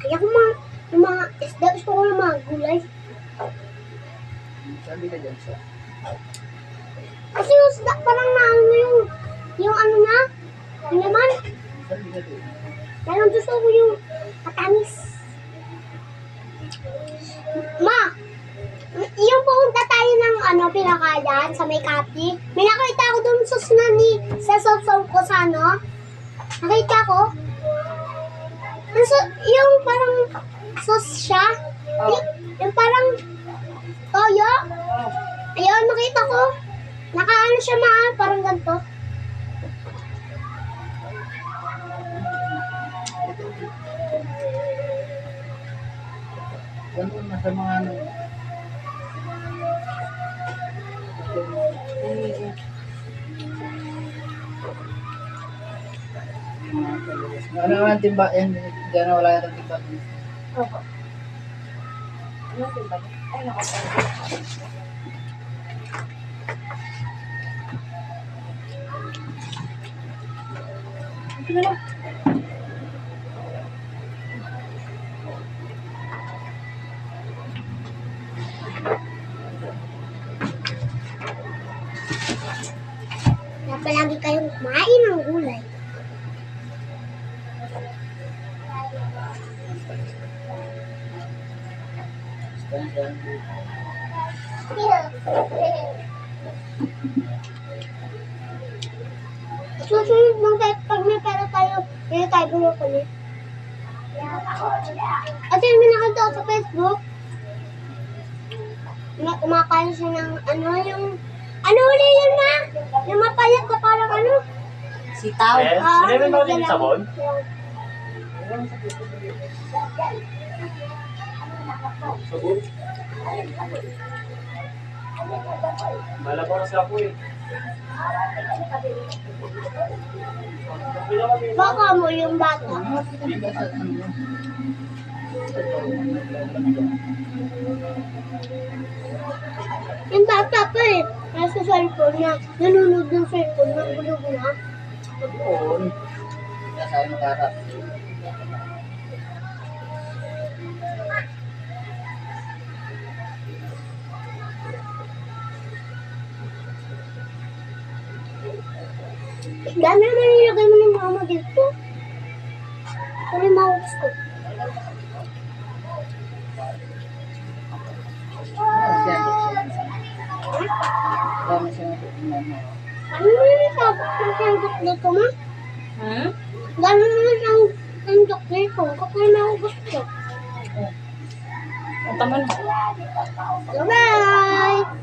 Kaya kung yung mga isda, gusto ko ng mga gulay. Sabi ka dyan siya. Kasi yung isda parang naano yung ano na, yung naman. Sabi ka dyan. Parang gusto ko yung matamis. Ma! Yung pumunta tayo ng pinakayan sa may kapi. May nakita ko dun sa sopsop ko sa nakita ko. Yung parang sauce siya. Yung parang toyo. Ayun, nakita ko. Nakaano siya parang ganito. Ganun na sa mga ano naman timba yan, dyan na wala yung timba. Opo. Ano ba? Ay, nakapagod. Ito na lang. Kaya palagi kayong kumain ng gulay. Susunod mong pag may pera tayo, hindi tayo bumukuli. Kasi may nakita ko sa Facebook, kumakain siya ng uli yun ma? Yung mapayat na parang Sitaw. Yes, sinabi mo din yung sabon? Sabon? Malabo na sila po eh. Baka mo yung bata. Yung bata pa eh. Nasa cellphone niya. Nanonood ng cellphone. Nagulog na. Oo. Nasa ano karap. Dami naman nilagay mo ng mama dito. Ito rin maubos ko. Dami siya na mama. Ano naman yung sandok dito ma? Gano'n naman ang sandok dito. Kapag maubos ko. Ang taman. Bye!